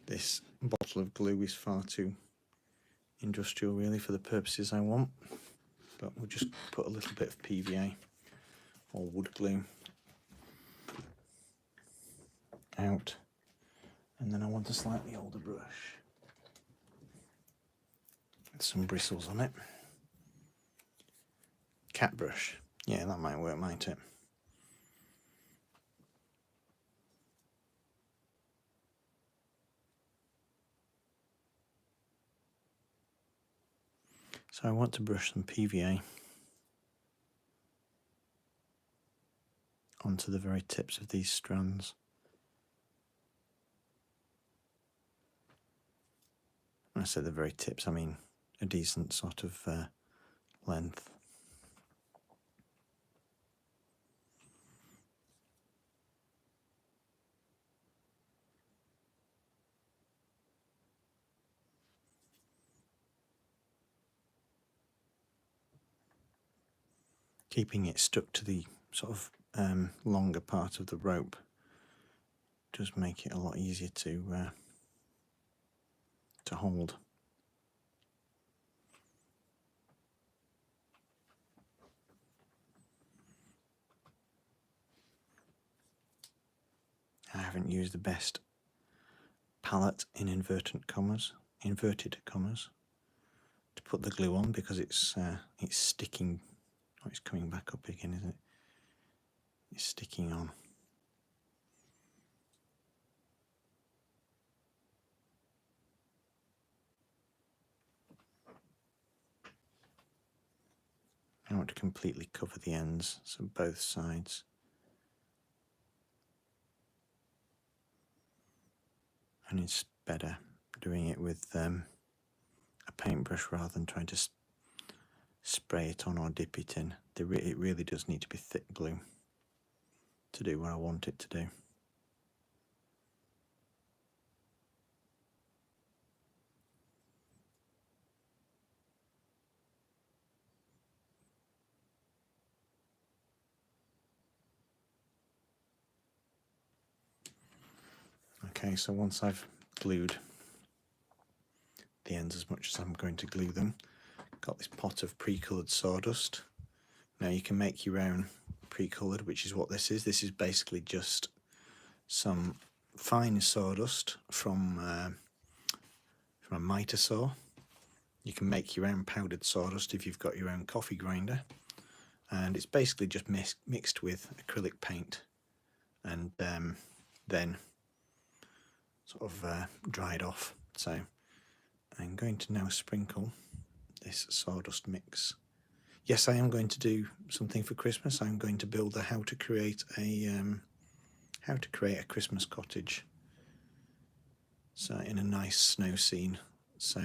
This bottle of glue is far too industrial really for the purposes I want, but we'll just put a little bit of PVA or wood glue out, and then I want a slightly older brush with some bristles on it. Cat brush, yeah, that might work, mightn't it? So I want to brush some PVA onto the very tips of these strands. When I say the very tips, I mean a decent sort of length. Keeping it stuck to the sort of longer part of the rope does make it a lot easier to hold. I haven't used the best palette in inverted commas to put the glue on because it's sticking. Oh, it's coming back up again, isn't it? is sticking on. I want to completely cover the ends, so both sides. And it's better doing it with a paintbrush rather than trying to spray it on or dip it in. It really does need to be thick glue to do what I want it to do. Okay, so once I've glued the ends as much as I'm going to glue them, got this pot of pre-coloured sawdust. Now you can make your own pre-coloured, which is what this is. This is basically just some fine sawdust from a miter saw. You can make your own powdered sawdust if you've got your own coffee grinder, and it's basically just mixed with acrylic paint and then sort of dried off. So I'm going to now sprinkle this sawdust mix. Yes, I am going to do something for Christmas. I'm going to build a how to create a Christmas cottage. So in a nice snow scene. So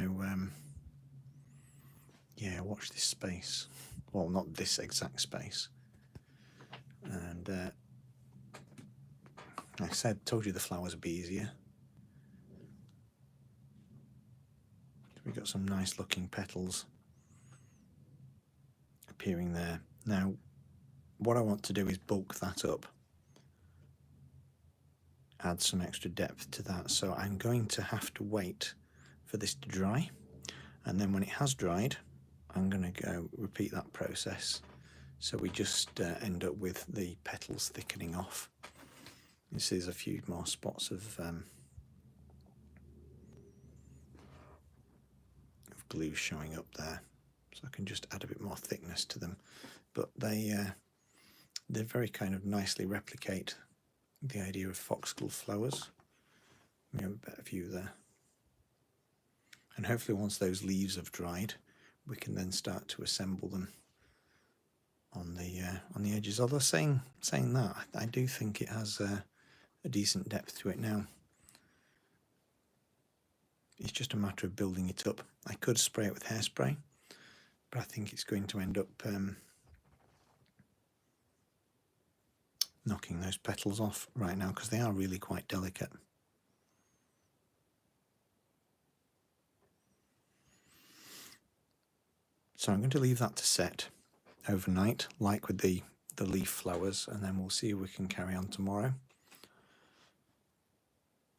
yeah, watch this space. Well, not this exact space. And like I told you the flowers would be easier. We've got some nice looking petals appearing there. Now, what I want to do is bulk that up, add some extra depth to that. So I'm going to have to wait for this to dry, and then when it has dried, I'm going to go repeat that process. So we just end up with the petals thickening off. You see there's a few more spots of glue showing up there, so I can just add a bit more thickness to them. But they very kind of nicely replicate the idea of foxglove flowers. We have a better view there. And hopefully once those leaves have dried, we can then start to assemble them on the edges. Although saying that, I do think it has a decent depth to it now. It's just a matter of building it up. I could spray it with hairspray, but I think it's going to end up knocking those petals off right now because they are really quite delicate. So I'm going to leave that to set overnight, like with the leaf flowers, and then we'll see if we can carry on tomorrow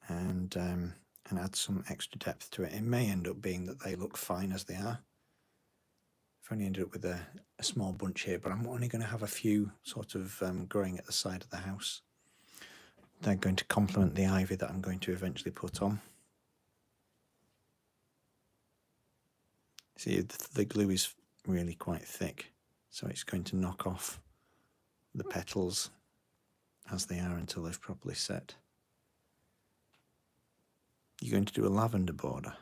and add some extra depth to it. It may end up being that they look fine as they are. I've only ended up with a small bunch here, but I'm only going to have a few sort of growing at the side of the house. They're going to complement the ivy that I'm going to eventually put on. See, the glue is really quite thick, so it's going to knock off the petals as they are until they've properly set. You're going to do a lavender border.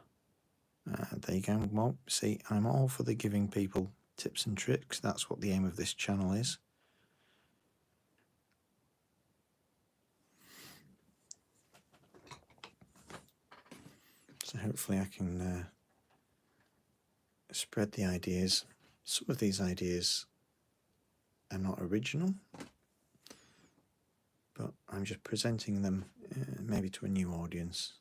There you go. Well, see, I'm all for the giving people tips and tricks. That's what the aim of this channel is. So hopefully I can spread the ideas. Some of these ideas are not original, but I'm just presenting them maybe to a new audience.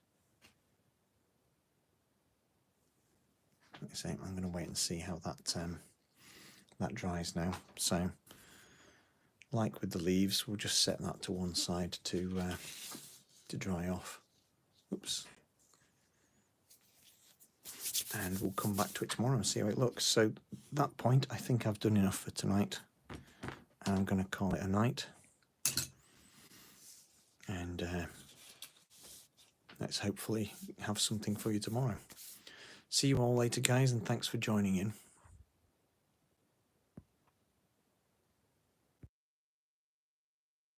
Like I say, I'm going to wait and see how that dries now. So, like with the leaves, we'll just set that to one side to dry off. Oops. And we'll come back to it tomorrow and see how it looks. So, at that point, I think I've done enough for tonight. And I'm going to call it a night. And let's hopefully have something for you tomorrow. See you all later, guys, and thanks for joining in.